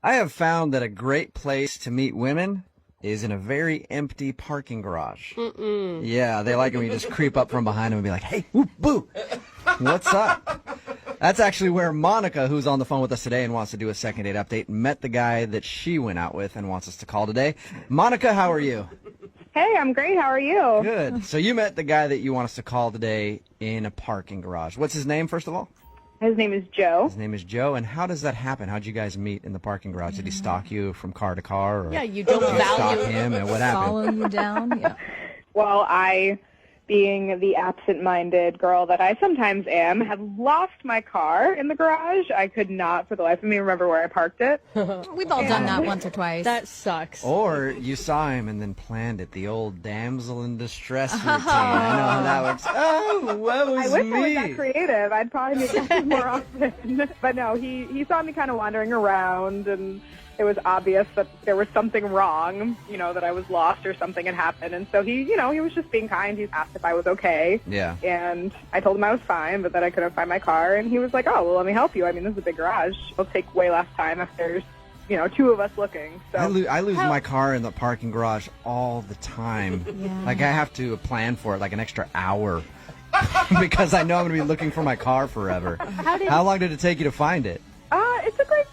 I have found that a great place to meet women is in a very empty parking garage. Yeah, they like it when you just creep up from behind them and be like, hey, whoop, boo, what's up? That's actually where Monica, who's on the phone with us today and wants to do a second date update, met the guy that she went out with and wants us to call today. Monica, how are you? Hey, I'm great. How are you? Good. So you met the guy that you want us to call today in a parking garage. What's his name, first of all? His name is Joe. His name is Joe. And how does that happen? How'd you guys meet in the parking garage? Did he stalk you from car to car? Or Yeah, you don't did you stalk value him, and what happened? Follow you down. Yeah. Well, I, being the absent-minded girl that I sometimes am, had lost my car in the garage. I could not, for the life of me, remember where I parked it. We've all done that once or twice. That sucks. Or you saw him and then planned it, the old damsel in distress routine. I know how that works. Oh, that was I wish me. I was that creative. I'd probably make this more often. But no, he saw me kind of wandering around, and it was obvious that there was something wrong, that I was lost or something had happened. And so he was just being kind. He asked if I was okay. Yeah. And I told him I was fine, but that I couldn't find my car. And he was like, oh, well, let me help you. I mean, this is a big garage. It'll take way less time if there's, two of us looking. So I lose my car in the parking garage all the time. Yeah. Like, I have to plan for it, like an extra hour, because I know I'm going to be looking for my car forever. How long did it take you to find it? it took like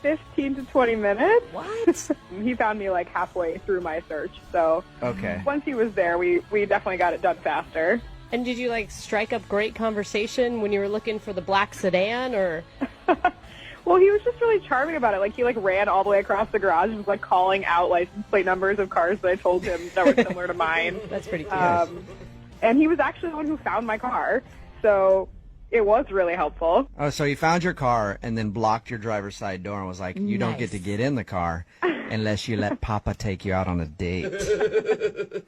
15 to 20 minutes. What? He found me like halfway through my search. So Okay. once he was there, we definitely got it done faster. And did you strike up great conversation when you were looking for the black sedan, or? Well, he was just really charming about it. Like, he ran all the way across the garage and was calling out license plate numbers of cars that I told him that were similar to mine. That's pretty cute. And he was actually the one who found my car. So it was really helpful. Oh, so he found your car and then blocked your driver's side door and was like, you don't get to get in the car unless you let Papa take you out on a date.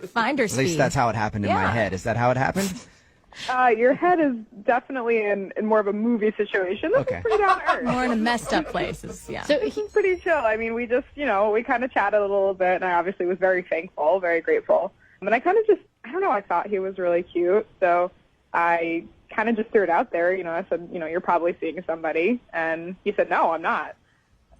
Finder At speed. least that's how it happened in my Yeah. head. Is that how it happened? Your head is definitely in more of a movie situation. This Okay. is pretty down to earth. More in a messed up places. Yeah. So This is pretty chill. I mean, we just, we kind of chatted a little bit, and I obviously was very thankful, very grateful. And I kind of just, I don't know, I thought he was really cute, so I kind of just threw it out there. I said, you're probably seeing somebody. And he said, no, I'm not.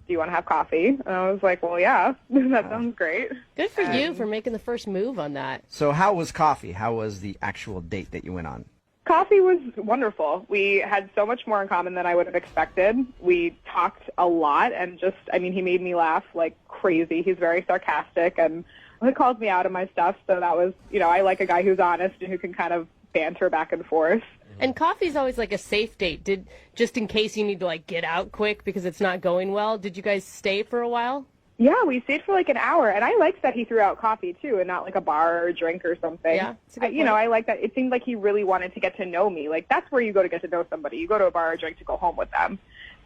Do you want to have coffee? And I was like, well, yeah, that sounds great. good for you for making the first move on that. So how was coffee? How was the actual date that you went on? Coffee was wonderful. We had so much more in common than I would have expected. We talked a lot, and he made me laugh like crazy. He's very sarcastic, and he calls me out of my stuff, so that was, I like a guy who's honest and who can kind of banter back and forth. And coffee's always like a safe date. Just in case you need to get out quick because it's not going well, did you guys stay for a while? Yeah, we stayed for like an hour, and I liked that he threw out coffee too, and not like a bar or a drink or something. Yeah, it's a good point. I like that. It seemed like he really wanted to get to know me. Like, that's where you go to get to know somebody. You go to a bar or a drink to go home with them.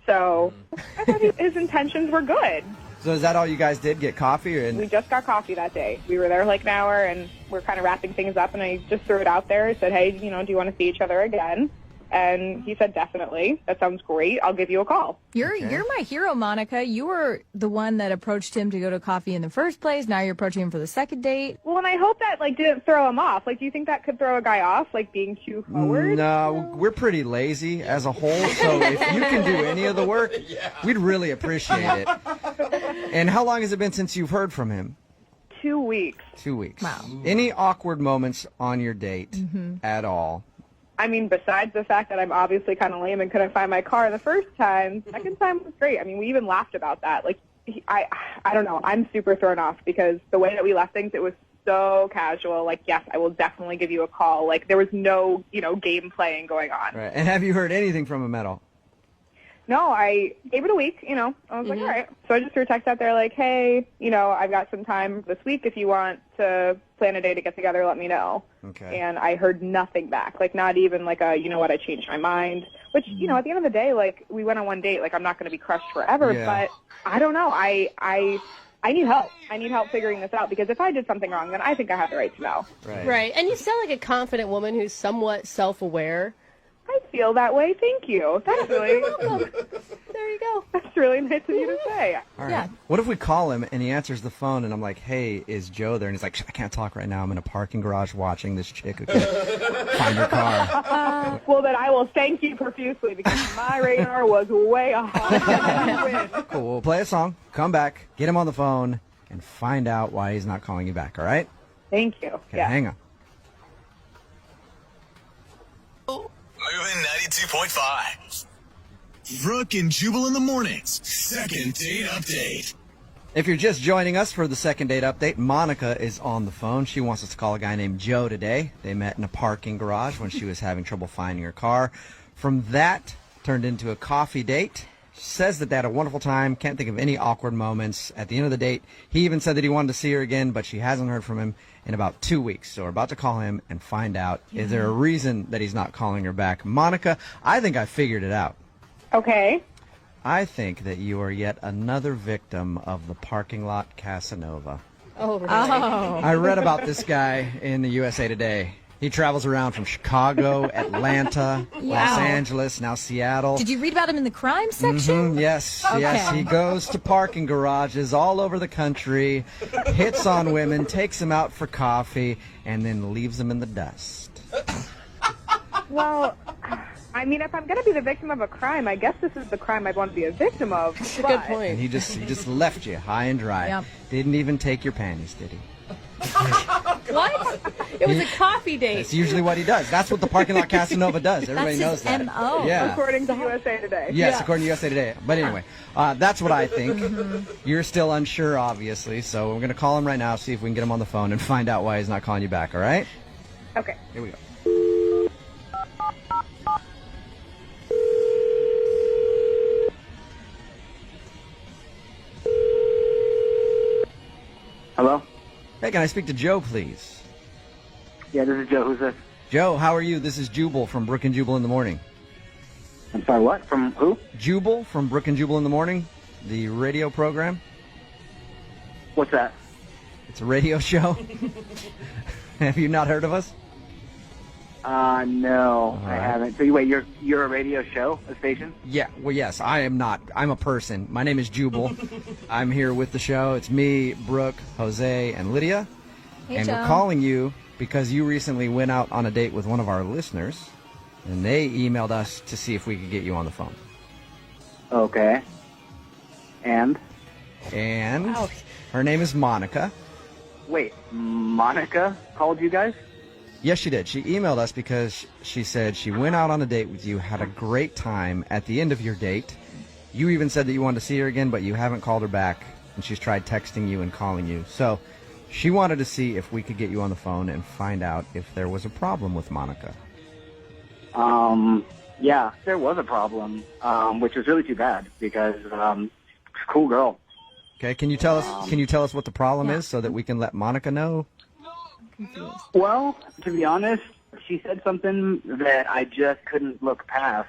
So I thought his intentions were good. So is that all you guys did, get coffee? We just got coffee that day. We were there like an hour, and we're kind of wrapping things up, and I just threw it out there. I said, hey, do you want to see each other again? And he said, definitely. That sounds great. I'll give you a call. You're my hero, Monica. You were the one that approached him to go to coffee in the first place. Now you're approaching him for the second date. Well, and I hope that didn't throw him off. Do you think that could throw a guy off, being too forward? No, we're pretty lazy as a whole, so if you can do any of the work, we'd really appreciate it. And how long has it been since you've heard from him? 2 weeks. 2 weeks. Wow. Any awkward moments on your date at all? I mean, besides the fact that I'm obviously kind of lame and couldn't find my car the first time, the second time was great. I mean, we even laughed about that. I don't know. I'm super thrown off because the way that we left things, it was so casual. Yes, I will definitely give you a call. There was no, game playing going on. Right. And have you heard anything from him at all? No, I gave it a week, I was like, all right. So I just threw a text out there hey, I've got some time this week. If you want to plan a day to get together, let me know. Okay. And I heard nothing back. Not even you know what, I changed my mind. Which, at the end of the day, we went on one date. I'm not going to be crushed forever. Yeah. But I don't know. I need help. I need help figuring this out because if I did something wrong, then I think I have the right to know. Right. And you sound like a confident woman who's somewhat self-aware. I feel that way. Thank you. That's really, There you go. that's really nice of you to say. All right. Yeah. What if we call him and he answers the phone and I'm like, hey, is Joe there? And he's like, I can't talk right now. I'm in a parking garage watching this chick who can't find her car. Well, then I will thank you profusely because my radar was way off. Cool. We'll play a song, come back, get him on the phone, and find out why he's not calling you back, all right? Thank you. Okay, hang on. Moving 92.5. Brooke and Jubal in the mornings. Second date update. If you're just joining us for the second date update, Monica is on the phone. She wants us to call a guy named Joe today. They met in a parking garage when she was having trouble finding her car. From that, turned into a coffee date. She says that they had a wonderful time, can't think of any awkward moments. At the end of the date, he even said that he wanted to see her again, but she hasn't heard from him in about 2 weeks. So we're about to call him and find out, is there a reason that he's not calling her back? Monica, I think I figured it out. Okay. I think that you are yet another victim of the parking lot Casanova. Oh, really? I read about this guy in the USA Today. He travels around from Chicago, Atlanta, Los Angeles, now Seattle. Did you read about him in the crime section? Yes, Okay. yes. He goes to parking garages all over the country, hits on women, takes them out for coffee, and then leaves them in the dust. Well, I mean, if I'm going to be the victim of a crime, I guess this is the crime I'd want to be a victim of. That's a good And point. he just left you high and dry. Yep. Didn't even take your panties, did he? What? It was a coffee date. That's usually what he does. That's what the parking lot Casanova does. Everybody That's knows his that. MO. Yeah. According to USA Today. Yes, Yeah. according to USA Today. But anyway, that's what I think. You're still unsure, obviously, so we're going to call him right now, see if we can get him on the phone and find out why he's not calling you back, all right? Okay. Here we go. Hello? Hey, can I speak to Joe, please? Yeah, this is Joe. Who's this? Joe, how are you? This is Jubal from Brook and Jubal in the Morning. I'm sorry, what? From who? Jubal from Brook and Jubal in the Morning, the radio program. What's that? It's a radio show. Have you not heard of us? No, I right. haven't. So wait, you're a radio show, a station? Yeah, well, yes, I am not. I'm a person. My name is Jubal. I'm here with the show. It's me, Brooke, Jose, and Lydia. Hey, and Joe. we're calling you because you recently went out on a date with one of our listeners, and they emailed us to see if we could get you on the phone. Okay. And? And Wow. her name is Monica. Wait, Monica called you guys? Yes, she did. She emailed us because she said she went out on a date with you, had a great time. At the end of your date, you even said that you wanted to see her again, but you haven't called her back, and she's tried texting you and calling you. So she wanted to see if we could get you on the phone and find out if there was a problem with Monica. Yeah, there was a problem, which was really too bad because, cool girl. Okay, can you tell us what the problem is so that we can let Monica know? Well, to be honest, she said something that I just couldn't look past.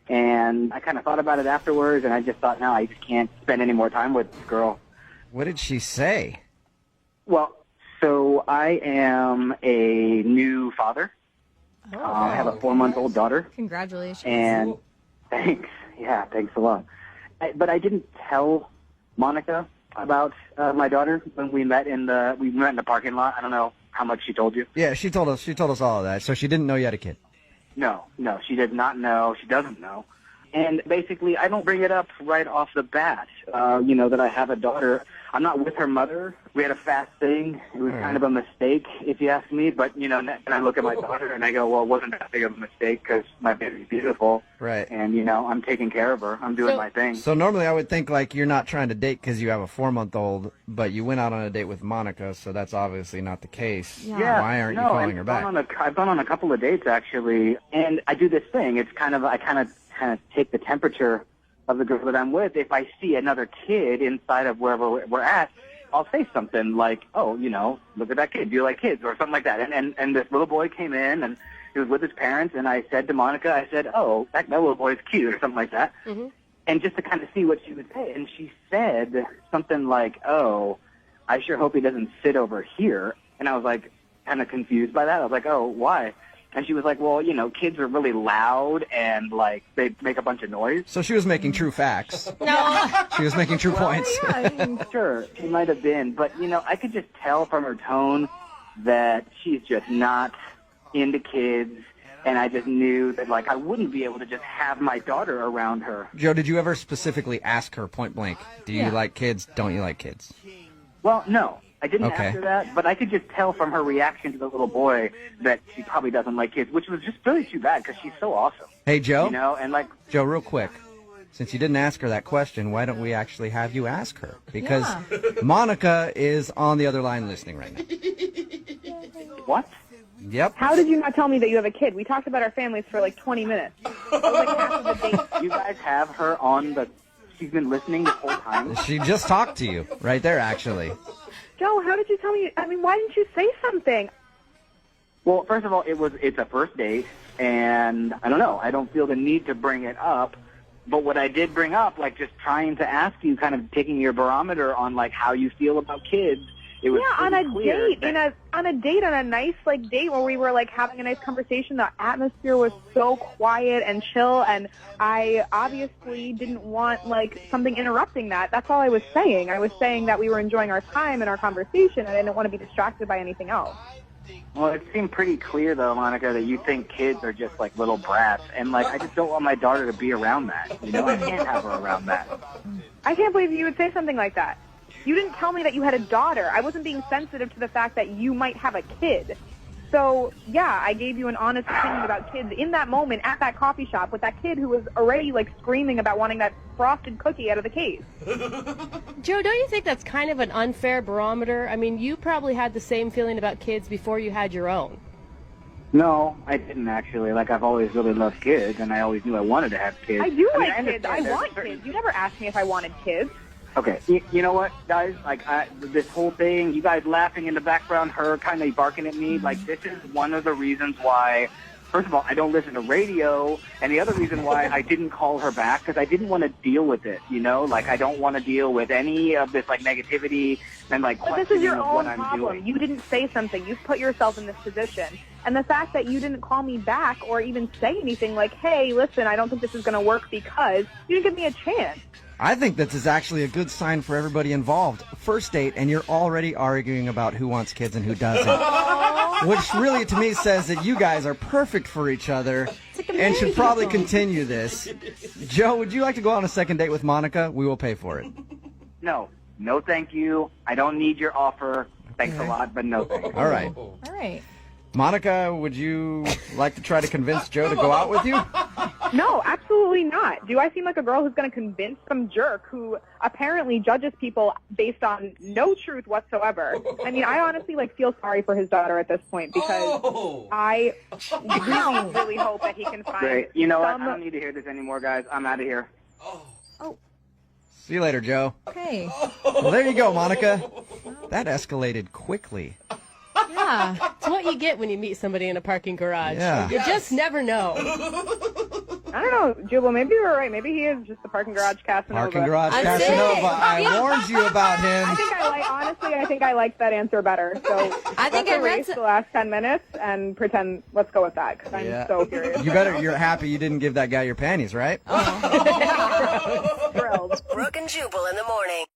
And I kind of thought about it afterwards, and I just thought, no, I just can't spend any more time with this girl. What did she say? Well, so I am a new father. I have a 4-month-old daughter. Congratulations. And thanks. Yeah, thanks a lot. But I didn't tell Monica about my daughter when we met in the parking lot. I don't know how much she told you. Yeah, she told us all of that. So she didn't know you had a kid. No, she did not know. She doesn't know. And basically, I don't bring it up right off the bat, that I have a daughter. I'm not with her mother. We had a fast thing. It was kind of a mistake, if you ask me. But, and I look at my daughter and I go, well, it wasn't that big of a mistake because my baby's beautiful. Right. And, I'm taking care of her. I'm doing my thing. So normally I would think like you're not trying to date because you have a 4-month-old, but you went out on a date with Monica, so that's obviously not the case. Yeah. Why aren't you calling her back? I've gone on a couple of dates, actually. And I do this thing. It's I kind of take the temperature of the girl that I'm with. If I see another kid inside of wherever we're at, I'll say something like, oh, look at that kid. Do you like kids? Or something like that. And this little boy came in, and he was with his parents, and I said to Monica, oh, that little boy's cute, or something like that. Mm-hmm. And just to kind of see what she would say. And she said something like, oh, I sure hope he doesn't sit over here. And I was like kind of confused by that. I was like, oh, why? And she was like, well, you know, kids are really loud and, like, they make a bunch of noise. So she was making true facts. No. She was making true points. Sure, she might have been. But, you know, I could just tell from her tone that she's just not into kids. And I just knew that, like, I wouldn't be able to just have my daughter around her. Joe, did you ever specifically ask her point blank, do you like kids, don't you like kids? Well, no. I didn't Okay. ask her that, but I could just tell from her reaction to the little boy that she probably doesn't like kids, which was just really too bad because she's so awesome. Hey, Joe? You know, and, like, Joe, real quick. Since you didn't ask her that question, why don't we actually have you ask her? Because Monica is on the other line listening right now. what? Yep. How did you not tell me that you have a kid? We talked about our families for like 20 minutes. That was like half of the date. You guys have her on the... She's been listening this whole time? She just talked to you right there, actually. Joe, how did you tell me? I mean, why didn't you say something? Well, first of all, it's a first date, and I don't know. I don't feel the need to bring it up. But what I did bring up, like just trying to ask you, kind of taking your barometer on like how you feel about kids. It was On a clear date, that- on a nice like date where we were like having a nice conversation. The atmosphere was so quiet and chill, and I obviously didn't want like something interrupting that. That's all I was saying. I was saying that we were enjoying our time and our conversation, and I didn't want to be distracted by anything else. Well, it seemed pretty clear, though, Monica, that you think kids are just like little brats, and like I just don't want my daughter to be around that. You know, I can't have her around that. I can't believe you would say something like that. You didn't tell me that you had a daughter. I wasn't being sensitive to the fact that you might have a kid. So, yeah, I gave you an honest opinion about kids in that moment at that coffee shop with that kid who was already, like, screaming about wanting that frosted cookie out of the case. Joe, don't you think that's kind of an unfair barometer? I mean, you probably had the same feeling about kids before you had your own. No, I didn't actually. Like, I've always really loved kids, and I always knew I wanted to have kids. I do mean, like kids. I understand there's want certain- kids. You never asked me if I wanted kids. Okay, you know what, guys? Like, this whole thing, you guys laughing in the background, her kind of barking at me, like, this is one of the reasons why, first of all, I don't listen to radio, and the other reason why I didn't call her back, because I didn't want to deal with it, you know? Like, I don't want to deal with any of this, like, negativity and, like, But this is questioning your of what own I'm problem. doing. You didn't say something. You've put yourself in this position. And the fact that you didn't call me back or even say anything like, hey, listen, I don't think this is going to work because you didn't give me a chance. I think this is actually a good sign for everybody involved. First date, and you're already arguing about who wants kids and who doesn't. Which really, to me, says that you guys are perfect for each other and should probably continue this. Joe, would you like to go on a second date with Monica? We will pay for it. No, thank you. I don't need your offer. Thanks a lot, but no thanks. All right. All right. Monica, would you like to try to convince Joe to go out with you? No, absolutely not. Do I seem like a girl who's going to convince some jerk who apparently judges people based on no truth whatsoever? I mean, I honestly feel sorry for his daughter at this point because I really, really hope that he can find Great. You know what? some... I don't need to hear this anymore, guys. I'm out of here. See you later, Joe. Okay. Well, there you go, Monica. That escalated quickly. Yeah. It's what you get when you meet somebody in a parking garage. Yeah. You just never know. I don't know, Jubal, maybe you were right. Maybe he is just the parking garage Casanova. Parking Garage I'm Casanova. sick. I warned you about him. I think I liked that answer better. So I think let's I read erase the last 10 minutes and pretend, let's go with that because I'm Yeah. so curious. You're happy you didn't give that guy your panties, right? Thrilled. Brooke and Jubal in the morning.